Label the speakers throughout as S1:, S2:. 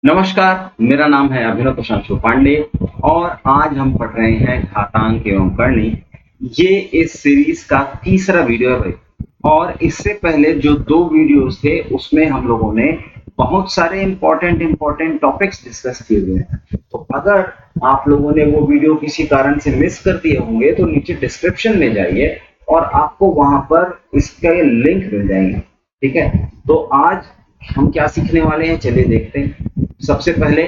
S1: नमस्कार, मेरा नाम है अभिनव प्रशांशु पांडे और आज हम पढ़ रहे हैं घातांक एवं करणी। ये इस सीरीज का तीसरा वीडियो है भाई। और इससे पहले जो 2 वीडियोस थे उसमें हम लोगों ने बहुत सारे इम्पोर्टेंट टॉपिक्स डिस्कस किए हुए हैं। तो अगर आप लोगों ने वो वीडियो किसी कारण से मिस कर दिए होंगे तो नीचे डिस्क्रिप्शन में जाइए और आपको वहां पर इसके लिंक मिल जाएंगे। ठीक है, तो आज हम क्या सीखने वाले हैं, चलिए देखते हैं। सबसे पहले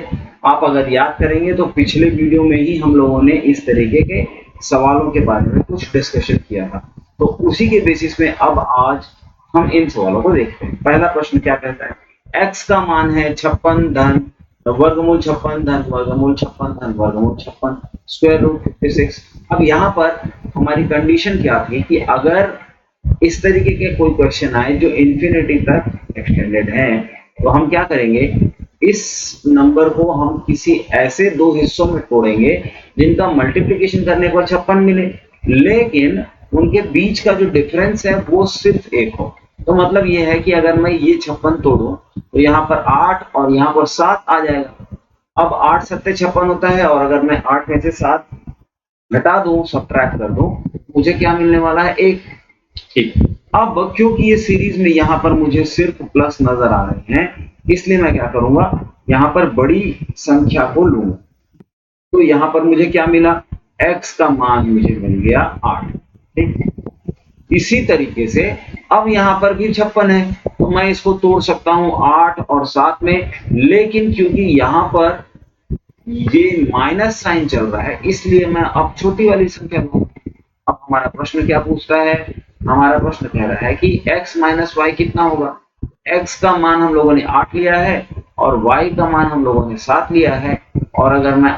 S1: आप अगर याद करेंगे तो पिछले वीडियो में ही हम लोगों ने इस तरीके के सवालों के बारे में कुछ डिस्कशन किया था। तो उसी के बेसिस में अब आज हम इन सवालों को देखते हैं। पहला प्रश्न क्या कहता है, x का मान है 56 धन वर्गमूल 56 धन वर्गमूल 56 धन वर्गमूल 56 स्क्वायर रूट 56। अब यहाँ पर हमारी कंडीशन क्या थी कि अगर इस तरीके के कोई क्वेश्चन आए जो इंफिनिटी तक एक्सटेंडेड है तो हम क्या करेंगे, इस नंबर को हम किसी ऐसे 2 हिस्सों में तोड़ेंगे जिनका मल्टीप्लिकेशन करने पर 56 मिले, लेकिन उनके बीच का जो डिफरेंस है वो सिर्फ 1 हो। तो मतलब ये है कि अगर मैं ये 56 तोड़ूं तो यहाँ पर 8 और यहाँ पर 7 आ जाएगा। अब 8 सत्ते 56 होता है और अगर मैं 8 में से 7 घटा दूं, सब्ट्रैक्ट कर दूं, मुझे क्या मिलने वाला है, 1। ठीक। अब क्योंकि ये सीरीज में यहाँ पर मुझे सिर्फ प्लस नजर आ रहे हैं, इसलिए मैं क्या करूंगा, यहाँ पर बड़ी संख्या को लूंगा। तो यहाँ पर मुझे क्या मिला, x का मान मुझे मिल गया 8। ठीक। इसी तरीके से अब यहाँ पर भी 56 है तो मैं इसको तोड़ सकता हूँ 8 और 7 में, लेकिन क्योंकि यहाँ पर ये माइनस साइन चल रहा है इसलिए मैं अब छोटी वाली संख्या लूंगा। अब हमारा प्रश्न क्या पूछता है, हमारा प्रश्न कह रहा है कि x माइनस वाई कितना होगा। x का मान हम लोगों ने 8 लिया है और y का मान हम लोगों ने 7 लिया है। और अगर मैं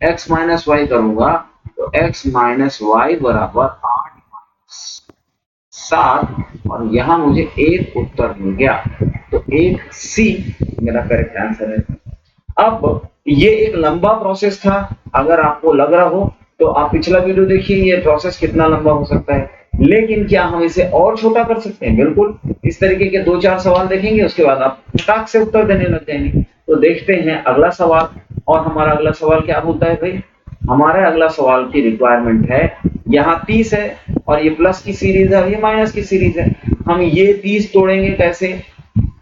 S1: x माइनस वाई करूंगा तो x माइनस वाई बराबर 8 माइनस 7 और यहाँ मुझे एक उत्तर मिल गया। तो एक सी मेरा करेक्ट आंसर है। अब ये एक लंबा प्रोसेस था, अगर आपको लग रहा हो तो आप पिछला वीडियो देखिए, ये प्रोसेस कितना लंबा हो सकता है। लेकिन क्या हम इसे और छोटा कर सकते हैं? बिल्कुल। इस तरीके के 2-4 सवाल देखेंगे, उसके बाद आप फटाक से उत्तर देने लग जाएंगे। तो देखते हैं अगला सवाल। और हमारा अगला सवाल क्या बोलता है भाई, हमारा अगला सवाल की रिक्वायरमेंट है, यहाँ 30 है और ये प्लस की सीरीज है और ये माइनस की सीरीज है। हम ये 30 तोड़ेंगे कैसे,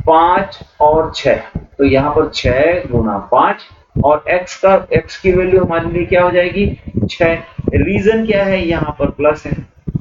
S1: 5 और 6। तो यहाँ पर 6 गुना 5 और x की वैल्यू हमारे लिए क्या हो जाएगी, 6। रीजन क्या है, यहाँ पर प्लस है।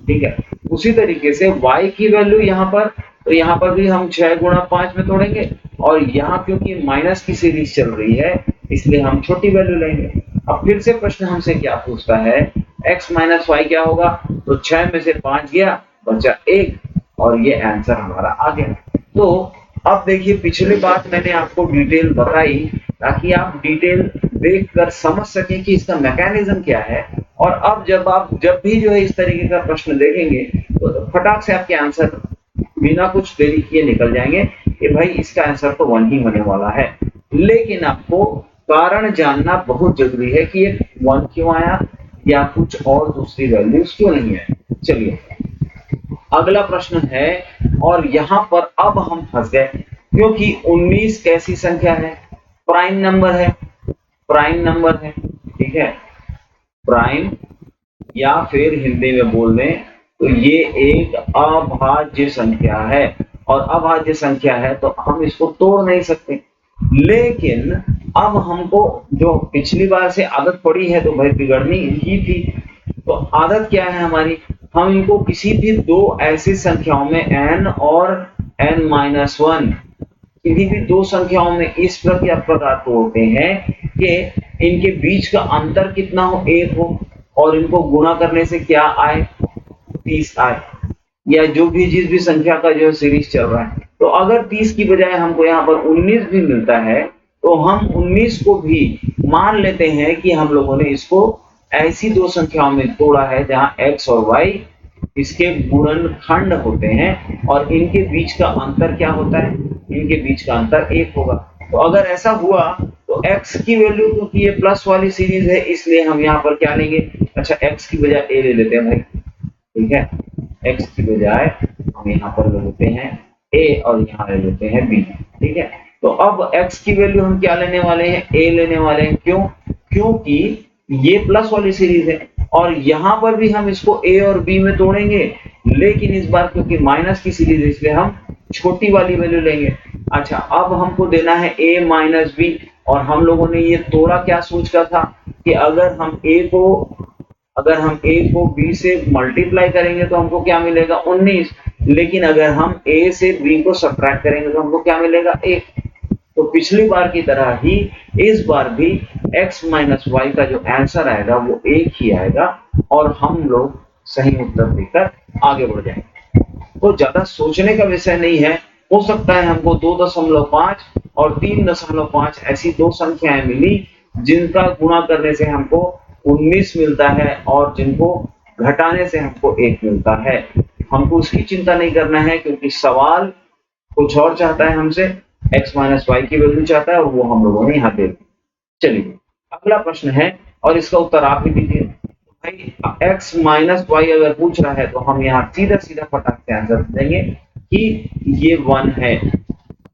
S1: ठीक है, उसी तरीके से y की वैल्यू यहाँ पर, तो यहाँ पर भी हम 6 गुना 5 में तोड़ेंगे और यहाँ क्योंकि माइनस की सीरीज चल रही है इसलिए हम छोटी वैल्यू लेंगे। अब फिर से प्रश्न हमसे क्या पूछता है, x माइनस वाई क्या होगा, तो 6 में से 5 गया, बचा 1 और ये आंसर हमारा आ गया। तो अब देखिए, पिछली बात मैंने आपको डिटेल बताई ताकि आप डिटेल देखकर समझ सकें कि इसका मैकेनिज्म क्या है। और अब जब भी जो है इस तरीके का प्रश्न देखेंगे तो फटाक से आपके आंसर बिना कुछ देरी किए निकल जाएंगे कि भाई इसका आंसर तो 1 ही होने वाला है। लेकिन आपको कारण जानना बहुत जरूरी है कि ये 1 क्यों आया या कुछ और दूसरी वैल्यूज क्यों नहीं है। चलिए अगला प्रश्न है, और यहाँ पर अब हम फंस गए क्योंकि 19 कैसी संख्या है, प्राइम नंबर है। प्राइम नंबर है, ठीक है, प्राइम, या फिर हिंदी में बोल दें तो ये एक अभाज्य संख्या है। और अभाज्य संख्या है तो हम इसको तोड़ नहीं सकते। लेकिन अब हमको जो पिछली बार से आदत पड़ी है तो भाई बिगड़नी ही थी। तो आदत क्या है हमारी, हम इनको किसी भी 2 ऐसी संख्याओं में n और n-1 किसी भी 2 संख्याओं में इस प्रकार तोड़ते हैं कि इनके बीच का अंतर कितना हो, 1 हो, और इनको गुणा करने से क्या आए, 30 आए, या जो भी जिस भी संख्या का जो सीरीज चल रहा है। तो अगर 30 की बजाय हमको यहाँ पर 19 भी मिलता है तो हम 19 को भी मान लेते हैं कि हम लोगों ने इसको ऐसी 2 संख्याओं में तोड़ा है जहां x और y इसके गुणनखंड होते हैं और इनके बीच का अंतर क्या होता है, इनके बीच का अंतर 1 होगा। तो अगर ऐसा हुआ तो x की वैल्यू, क्योंकि ये प्लस वाली सीरीज है इसलिए हम यहाँ पर क्या लेंगे, अच्छा x की बजाय a ले लेते हैं भाई। ठीक है, x की बजाय हम यहाँ पर ले लेते हैं a और यहाँ ले लेते हैं b। ठीक है, तो अब x की वैल्यू हम क्या लेने वाले हैं, a लेने वाले हैं। क्यों? क्योंकि ये प्लस वाली सीरीज है और यहां पर भी हम इसको a और b में तोड़ेंगे, लेकिन इस बार क्योंकि माइनस की सीरीज है इसलिए हम छोटी वाली वैल्यू लेंगे। अच्छा, अब हमको देना है a माइनस बी, और हम लोगों ने ये तोड़ा क्या सोच कर था कि अगर हम a को b से मल्टीप्लाई करेंगे तो हमको क्या मिलेगा, 19। लेकिन अगर हम a से b को सब्ट्रैक्ट करेंगे तो हमको क्या मिलेगा, 1। तो पिछली बार की तरह ही इस बार भी x माइनस वाई का जो आंसर आएगा वो 1 ही आएगा और हम लोग सही उत्तर देकर आगे बढ़ जाएंगे। तो ज्यादा सोचने का विषय नहीं है। हो सकता है हमको 2.5 और 3.5 ऐसी दो संख्याएं मिली जिनका गुणा करने से हमको 19 मिलता है और जिनको घटाने से हमको 1 मिलता है। हमको उसकी चिंता नहीं करना है क्योंकि सवाल कुछ और चाहता है हमसे, x माइनस वाई की वैल्यू चाहता है और वो हम लोगों ने यहाँ दे दी। चलिए अगला प्रश्न है और इसका उत्तर आप ही दीजिए। भाई x माइनस वाई अगर पूछ रहा है तो हम यहाँ सीधा सीधा फटाक से आंसर देंगे कि ये 1 है।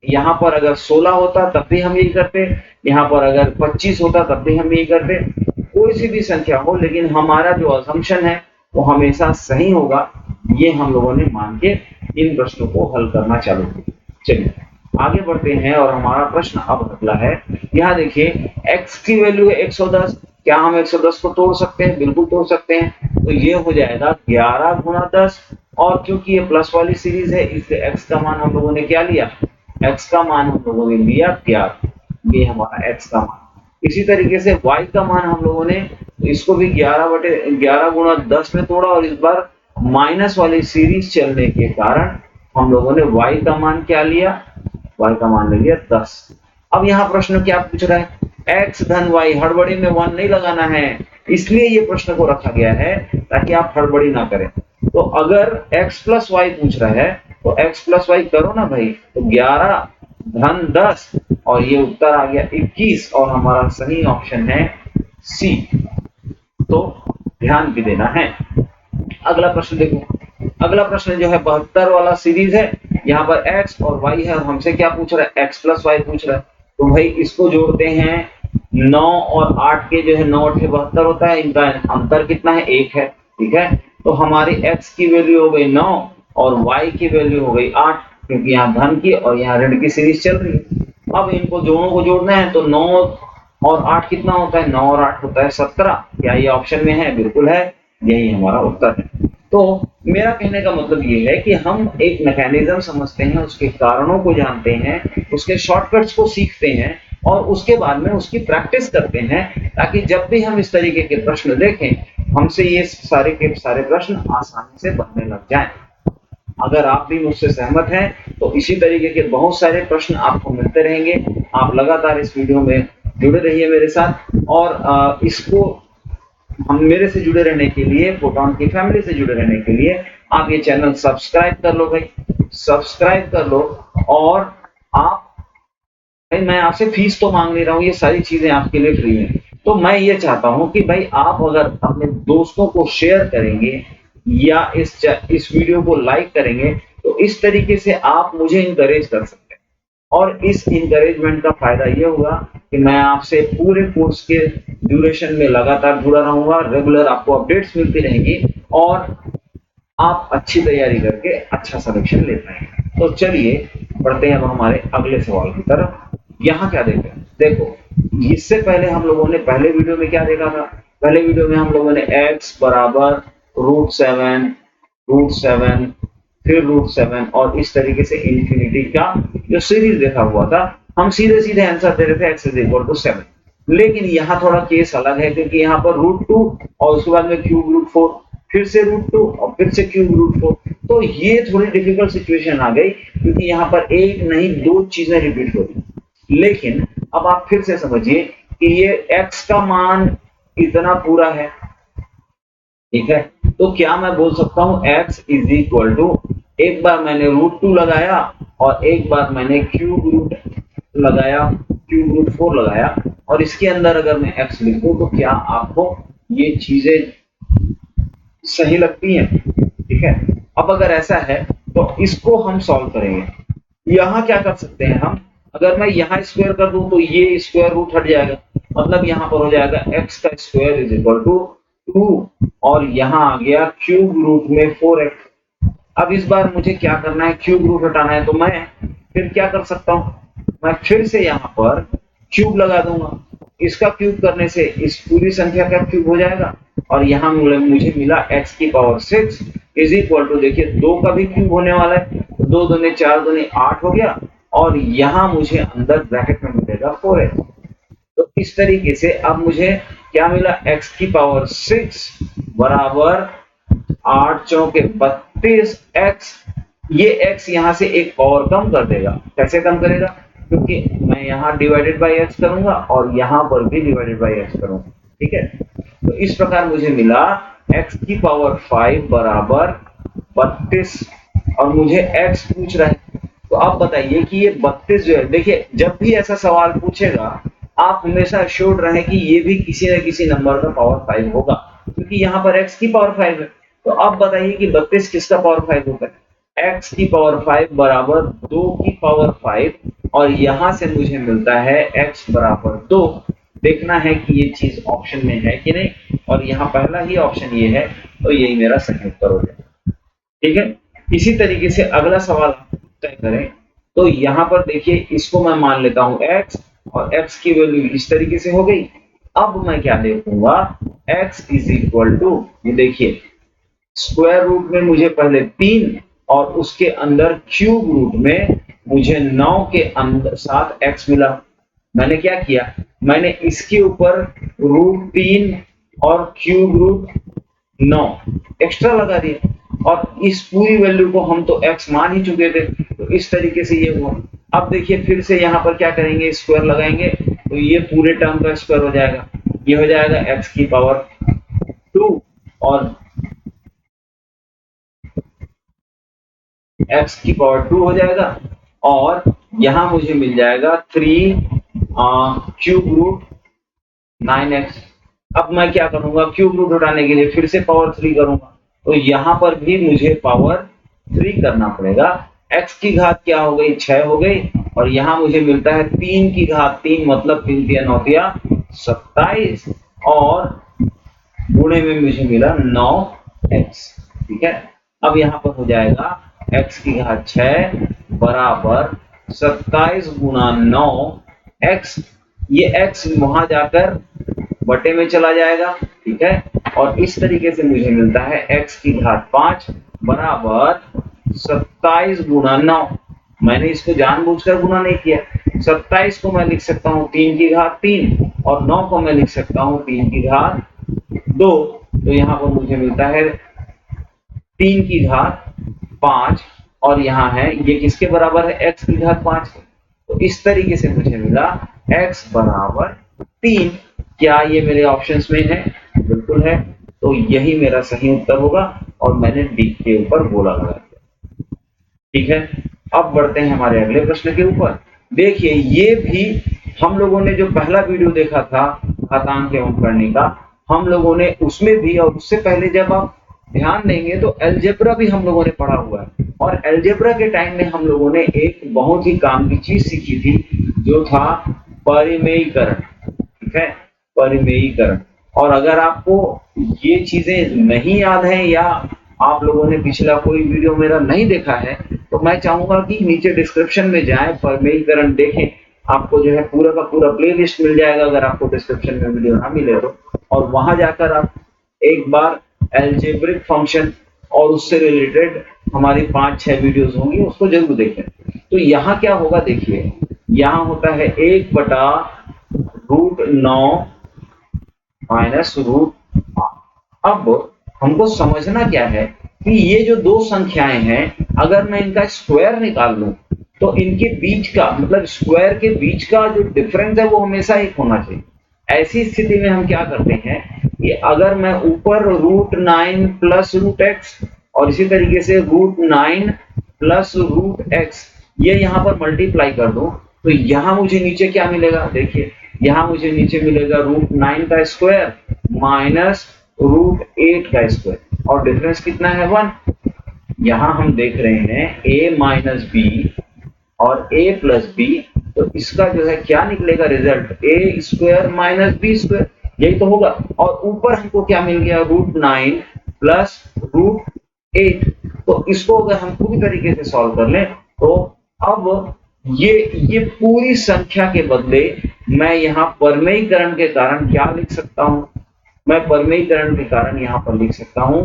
S1: यहाँ पर अगर 16 होता तब भी हम यही करते, यहाँ पर अगर 25 होता तब भी हम यही करते, कोई सी भी संख्या हो, लेकिन हमारा जो असम्पशन है वो हमेशा सही होगा। ये हम लोगों ने मान के इन प्रश्नों को हल करना चालू किया। चलिए आगे बढ़ते हैं और हमारा प्रश्न अब अगला है। यहाँ देखिए x की वैल्यू है 110। क्या हम 110 को तोड़ सकते हैं? बिल्कुल तोड़ सकते हैं। तो ये हो जाएगा 11 गुणा 10, और क्योंकि ये प्लस वाली सीरीज है इसलिए x का मान हम लोगों ने क्या लिया, x का मान हम लोगों ने लिया 11। ये हमारा x का मान। इसी तरीके से y का मान हम लोगों ने इसको भी 11 गुणा 10 में तोड़ा और इस बार माइनस वाली सीरीज चलने के कारण हम लोगों ने y का मान क्या लिया, y का मान ले लिया 10। अब यहाँ प्रश्न क्या पूछ रहा है, x धन y, हड़बड़ी में 1 नहीं लगाना है, इसलिए ये प्रश्न को रखा गया है ताकि आप हड़बड़ी ना करें। तो अगर x प्लस वाई पूछ रहा है तो x प्लस वाई करो ना भाई, तो 11 धन 10 और ये उत्तर आ गया 21 और हमारा सही ऑप्शन है सी। तो ध्यान भी देना है। अगला प्रश्न देखो, अगला प्रश्न जो है 72 वाला सीरीज है। यहाँ पर x और y है और हमसे क्या पूछ रहा है, x प्लस वाई पूछ रहा है। तो भाई इसको जोड़ते हैं, 9 और 8 के जो है 9 8 72 होता है, इनका अंतर कितना है, 1 है। ठीक है, तो हमारी x की वैल्यू हो गई 9 और y की वैल्यू हो गई 8, क्योंकि यहाँ धन की और यहाँ ऋण की सीरीज चल रही है। अब इनको दोनों को जोड़ना है तो 9 और 8 कितना होता है, 9 और 8 होता है 17। क्या ये ऑप्शन में है? बिल्कुल है, यही हमारा उत्तर है। तो मेरा कहने का मतलब ये है कि हम एक मैकेनिज्म समझते हैं, उसके कारणों को जानते हैं, उसके शॉर्टकट्स को सीखते हैं और उसके बाद में उसकी प्रैक्टिस करते हैं, ताकि जब भी हम इस तरीके के प्रश्न देखें हमसे ये सारे के सारे प्रश्न आसानी से बनने लग जाएं। अगर आप भी मुझसे सहमत हैं तो इसी तरीके के बहुत सारे प्रश्न आपको मिलते रहेंगे। आप लगातार इस वीडियो में जुड़े रहिए मेरे साथ, और इसको हम मेरे से जुड़े रहने के लिए, फोटोन की फैमिली से जुड़े रहने के लिए आप ये चैनल सब्सक्राइब कर लो भाई, सब्सक्राइब कर लो। और आप भाई, मैं आपसे फीस तो मांग नहीं रहा हूँ, ये सारी चीजें आपके लिए फ्री हैं। तो मैं ये चाहता हूँ कि भाई आप अगर अपने दोस्तों को शेयर करेंगे या इस वीडियो को लाइक करेंगे तो इस तरीके से आप मुझे इंकरेज कर सकते हैं। और इस इंकरेजमेंट का फायदा ये होगा कि मैं आपसे पूरे कोर्स के ड्यूरेशन में लगातार जुड़ा रहूंगा, रेगुलर आपको अपडेट्स मिलती रहेंगी और आप अच्छी तैयारी करके अच्छा सिलेक्शन ले पाएंगे। तो चलिए बढ़ते हैं अब हमारे अगले सवाल की तरफ। यहाँ क्या देखते हैं, देखो इससे पहले हम लोगों ने पहले वीडियो में क्या देखा था, पहले वीडियो में हम लोगों ने x बराबर √7 फिर √7 और इस तरीके से इंफिनिटी का जो सीरीज देखा हुआ था। हम सीधे सीधे आंसर दे रहे थे x = 7। लेकिन यहाँ थोड़ा केस अलग है क्योंकि यहाँ पर √2 और उसके बाद में क्यूब √4, फिर से √2 और फिर से क्यूब √4। तो ये थोड़ी डिफिकल्ट सिचुएशन आ गई क्योंकि यहाँ पर एक नहीं दो चीजें रिपीट हो रही। लेकिन अब आप फिर से समझिए कि ये x का मान इतना पूरा है, ठीक है, तो क्या मैं बोल सकता हूँ x = एक बार मैंने √2 लगाया और एक बार मैंने क्यूब √4 लगाया और इसके अंदर अगर मैं x लिखूं तो क्या आपको ये चीजें सही लगती हैं? ठीक है, अब अगर ऐसा है तो इसको हम सॉल्व करेंगे। यहाँ क्या कर सकते हैं हम, अगर मैं यहाँ स्क्वायर कर दूं तो ये स्क्वायर रूट हट जाएगा, मतलब यहाँ पर हो जाएगा x का स्क्वायर इज इक्वल टू 2 और यहाँ आ गया क्यूब रूट में 4x। अब इस बार मुझे क्या करना है, क्यूब रूट हटाना है, तो मैं फिर क्या कर सकता हूँ, मैं फिर से यहाँ पर क्यूब लगा दूंगा। इसका क्यूब करने से इस पूरी संख्या का क्यूब हो जाएगा और यहाँ मुझे मिला x की पावर 6 इज इक्वल टू, देखिए 2 का भी क्यूब होने वाला है, तो 2 दूनी 4 दूनी 8 हो गया और यहाँ मुझे अंदर ब्रैकेट में मिलेगा 4x। तो इस तरीके से अब मुझे क्या मिला, x की पावर 6 बराबर 8 चौके 32 x। ये x यहाँ से एक पावर कम कर देगा, कैसे कम करेगा, क्योंकि मैं यहाँ डिवाइडेड बाई x करूंगा और यहाँ पर भी डिवाइडेड बाई x करूंगा, ठीक है। तो इस प्रकार मुझे मिला x की पावर 5 बराबर 32 और मुझे x पूछ रहा है। तो आप बताइए कि ये 32 जो है, देखिए जब भी ऐसा सवाल पूछेगा आप हमेशा अश्योर्ड रहें कि ये भी किसी न किसी नंबर का पावर 5 होगा, क्योंकि यहाँ पर x की पावर 5 है। तो आप बताइए कि 32 किसका पावर 5 होगा, x की पावर 5 बराबर 2 की पावर 5 और यहाँ से मुझे मिलता है x बराबर 2। देखना है कि ये चीज ऑप्शन में है कि नहीं, और यहाँ पहला ही ऑप्शन ये है, तो यही मेरा सही उत्तर हो जाएगा, ठीक है। इसी तरीके से अगला सवाल तय करें, तो यहाँ पर देखिए इसको मैं मान लेता हूँ x और x की वैल्यू इस तरीके से हो गई। अब मैं क्या देखूंगा, x इज इक्वल टू, ये देखिए स्क्वायर रूट में मुझे पहले 3 और उसके अंदर क्यूब रूट में मुझे 9 के अंदर साथ x मिला। मैंने क्या किया, मैंने इसके ऊपर रूट 3 और क्यूब रूट 9 एक्स्ट्रा लगा दिया और इस पूरी वैल्यू को हम तो x मान ही चुके थे, तो इस तरीके से ये हुआ। अब देखिए फिर से यहाँ पर क्या करेंगे, स्क्वायर लगाएंगे तो ये पूरे टर्म का स्क्वायर हो जाएगा, ये हो जाएगा x की पावर 2 और x की पावर 2 हो जाएगा और यहाँ मुझे मिल जाएगा 3 क्यूब रूट 9x। अब मैं क्या करूंगा, क्यूब रूट उठाने के लिए फिर से पावर 3 करूंगा, तो यहाँ पर भी मुझे पावर 3 करना पड़ेगा। x की घात क्या हो गई, 6 हो गई और यहाँ मुझे मिलता है 3 की घात 3, मतलब 3 तिया 9 तिया 27 और गुणे में मुझे मिला 9x, ठीक है। अब यहाँ पर हो जाएगा x की घात 6 बराबर 27 गुना 9x, ये x वहां जाकर बटे में चला जाएगा, ठीक है। और इस तरीके से मुझे मिलता है x की घात 5 बराबर 27 गुना 9। मैंने इसको जानबूझकर गुना नहीं किया, 27 को मैं लिख सकता हूँ 3 की घात 3 और 9 को मैं लिख सकता हूँ 3 की घात 2। तो यहाँ पर मुझे मिलता है 3 की घात 5 और यहाँ है ये किसके बराबर है, x की घात 5 के। तो इस तरीके से मुझे मिला x बराबर 3। क्या ये मेरे ऑप्शंस में है, बिल्कुल है, तो यही मेरा सही उत्तर होगा और मैंने डी के ऊपर गोला लगा दिया, ठीक है। अब बढ़ते हैं हमारे अगले प्रश्न के ऊपर। देखिए ये भी हम लोगों ने जो पहला वीडियो देखा था घातांक एवं करने का, हम लोगों ने उसमें भी और उससे पहले जब आप ध्यान देंगे तो अलजेब्रा भी हम लोगों ने पढ़ा हुआ है और अलजेब्रा के टाइम में हम लोगों ने एक बहुत ही काम की चीज सीखी थी जो था परिमेयीकरण, ठीक है, परिमेयीकरण। और अगर आपको ये चीजें नहीं याद है या आप लोगों ने पिछला कोई वीडियो मेरा नहीं देखा है तो मैं चाहूंगा कि नीचे डिस्क्रिप्शन में जाएं, परिमेयीकरण देखें, आपको जो है पूरा का पूरा प्लेलिस्ट मिल जाएगा अगर आपको डिस्क्रिप्शन में वीडियो ना मिले तो। और वहां जाकर आप एक बार अलजेब्रिक फंक्शन और उससे रिलेटेड हमारी 5-6 वीडियोस होंगी, उसको जरूर देखें। तो यहाँ क्या होगा, देखिए यहाँ होता है 1 बटा रूट 9 माइनस रूट 8। अब हमको समझना क्या है कि ये जो दो संख्याएं हैं अगर मैं इनका स्क्वायर निकाल लूं तो इनके बीच का मतलब स्क्वायर के बीच का जो डिफरेंस है वो हमेशा एक होना चाहिए। ऐसी स्थिति में हम क्या करते हैं कि अगर मैं ऊपर रूट 9 प्लस रूट एक्स और इसी तरीके से रूट 9 प्लस रूट एक्स ये यहाँ पर मल्टीप्लाई कर दूं तो यहाँ मुझे नीचे क्या मिलेगा, देखिए यहाँ मुझे नीचे मिलेगा रूट 9 का स्क्वायर माइनस रूट 8 का स्क्वायर और डिफरेंस कितना है 1। यहाँ हम देख रहे हैं a माइनस बी और a प्लस बी तो इसका जो है क्या निकलेगा रिजल्ट, ए स्क्वायर माइनस बी स्क्वायर, यही तो होगा। और ऊपर हमको क्या मिल गया, √9 प्लस √8। तो इसको अगर हम पूरी तरीके से सॉल्व कर लें तो अब ये पूरी संख्या के बदले मैं यहाँ परमेयीकरण के कारण क्या लिख सकता हूँ, मैं परमेयीकरण के कारण यहाँ पर लिख सकता हूँ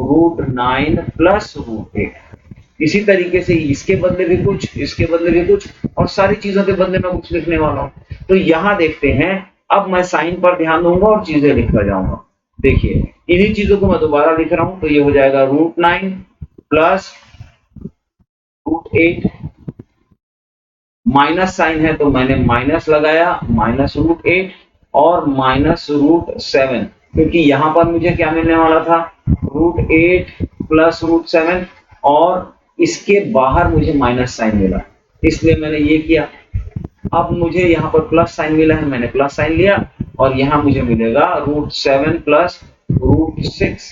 S1: √9 प्लस √8। इसी तरीके से इसके बदले भी कुछ, इसके बदले भी कुछ, और सारी चीजों के बदले में कुछ लिखने वाला हूँ। तो यहाँ देखते हैं, अब मैं साइन पर ध्यान दूंगा और चीजें लिखता जाऊंगा। देखिए इन्हीं चीजों को मैं दोबारा लिख रहा हूँ, तो ये हो जाएगा √9 प्लस √8, माइनस साइन है तो मैंने माइनस लगाया, माइनस √8 और माइनस √7, क्योंकि यहाँ पर मुझे क्या मिलने वाला था, √8 प्लस √7, और इसके बाहर मुझे माइनस साइन मिला, इसलिए मैंने ये किया। अब मुझे यहाँ पर प्लस साइन मिला है, मैंने प्लस साइन लिया, और यहाँ मुझे मिलेगा √7 प्लस √6,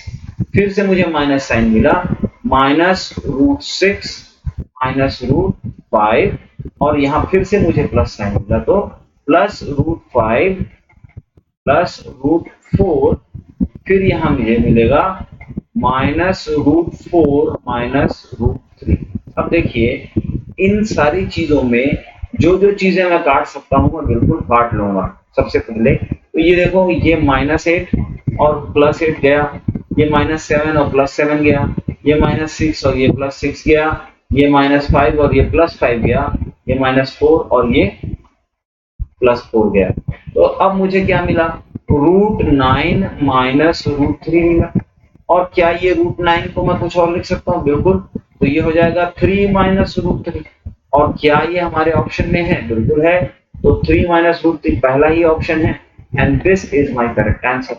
S1: फिर से मुझे माइनस साइन मिला, माइनस √6 माइनस √5, और यहाँ फिर से मुझे प्लस साइन मिला, तो प्लस √5 प्लस √4, फिर यहाँ मुझे मिलेगा माइनस √4 माइनस √3। अब देखिए इन सारी चीजों में जो जो चीजें मैं काट सकता हूँ मैं बिल्कुल काट लूंगा। सबसे पहले तो ये देखो, ये -8 और +8 गया, ये -7 और +7 गया, ये -6 और ये +6 गया, ये -5 और ये +5 गया, ये -4 और ये +4 गया। तो अब मुझे क्या मिला, √9 माइनस √3 मिला। और क्या ये √9 को मैं कुछ और लिख सकता हूँ, बिल्कुल, तो ये हो जाएगा 3 माइनस √3। और क्या ये हमारे ऑप्शन में है, बिल्कुल है, तो 3 माइनस √3 पहला ही ऑप्शन है, and this is my correct answer.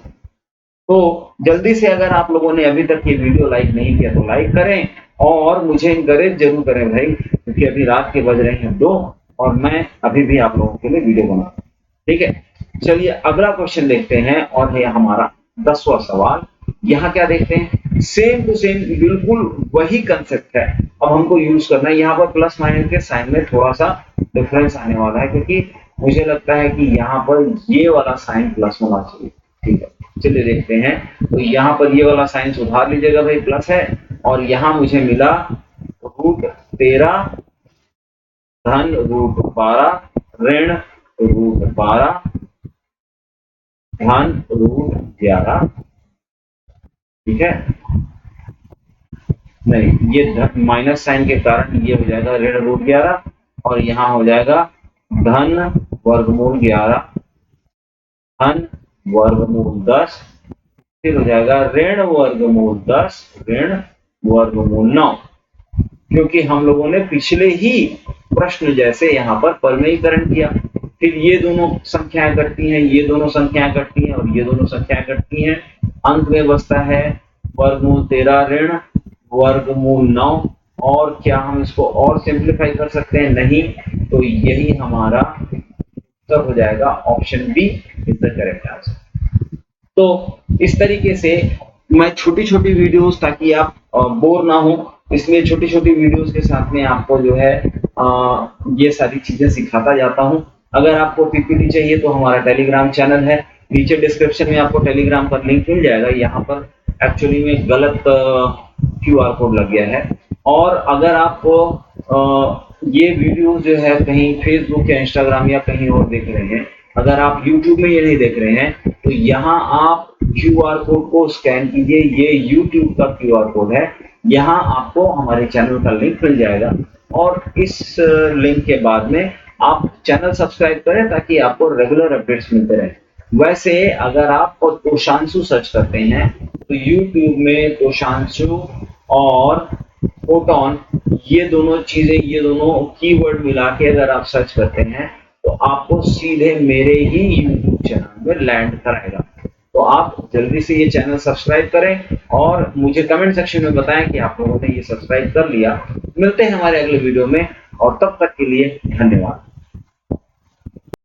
S1: तो जल्दी से अगर आप लोगों ने अभी तक ये वीडियो लाइक नहीं किया तो लाइक करें, और मुझे इनकरेज जरूर करें भाई, क्योंकि अभी रात के बज रहे हैं 2 और मैं अभी भी आप लोगों के लिए वीडियो बना रहा हूं। ठीक है, चलिए अगला क्वेश्चन देखते हैं, और है हमारा 10वां सवाल। यहाँ क्या देखते हैं, सेम टू सेम बिल्कुल वही कंसेप्ट है, अब हमको यूज करना है। यहाँ पर प्लस माइनस के साइन में थोड़ा सा डिफरेंस आने वाला है, क्योंकि मुझे लगता है कि यहाँ पर ये वाला साइन प्लस होना चाहिए। ठीक है, चलिए देखते हैं। तो यहाँ पर ये वाला साइन सुधार लीजिएगा भाई, प्लस है, और यहाँ मुझे मिला √13 धन √12 ऋण √12 धन √11। ठीक है, नहीं, ये माइनस साइन के कारण ये हो जाएगा ऋण √11, और यहाँ हो जाएगा धन वर्गमूल 11 धन वर्गमूल 10, फिर हो जाएगा ऋण वर्गमूल 10 ऋण वर्गमूल 9, क्योंकि हम लोगों ने पिछले ही प्रश्न जैसे यहाँ पर परमेयीकरण किया। फिर ये दोनों संख्याएं कटती हैं, ये दोनों संख्याएं कटती हैं, और ये दोनों संख्याएं कटती हैं, अंत में बचता है वर्गमूल 13 ऋण वर्गमूल 9। और क्या हम इसको और सिंप्लीफाई कर सकते हैं, नहीं, तो यही हमारा उत्तर हो जाएगा, option B is the correct answer. तो इस तरीके से मैं छोटी छोटी वीडियोस, ताकि आप बोर ना हो, इसलिए छोटी छोटी वीडियोस के साथ में आपको जो है ये सारी चीजें सिखाता जाता हूं। अगर आपको पीपीटी चाहिए तो हमारा टेलीग्राम चैनल है, नीचे डिस्क्रिप्शन में आपको टेलीग्राम पर लिंक मिल जाएगा। यहाँ पर एक्चुअली में गलत QR कोड लग गया है। और अगर आपको ये वीडियो जो है कहीं फेसबुक या इंस्टाग्राम या कहीं और देख रहे हैं, अगर आप यूट्यूब में ये नहीं देख रहे हैं, तो यहाँ आप QR कोड को स्कैन कीजिए, ये यूट्यूब का QR कोड है, यहाँ आपको हमारे चैनल का लिंक मिल जाएगा, और इस लिंक के बाद में आप चैनल सब्सक्राइब करें, ताकि आपको रेगुलर अपडेट्स मिलते रहे। वैसे अगर आप तोशांशु सर्च करते हैं तो यूट्यूब में तोशांशु और फोटोन, ये दोनों चीजें, ये दोनों कीवर्ड मिला के अगर आप सर्च करते हैं तो आपको सीधे मेरे ही यूट्यूब चैनल में लैंड कराएगा। तो आप जल्दी से ये चैनल सब्सक्राइब करें, और मुझे कमेंट सेक्शन में बताएं कि आप लोगों ने ये सब्सक्राइब कर लिया। मिलते हैं हमारे अगले वीडियो में, और तब तक के लिए धन्यवाद।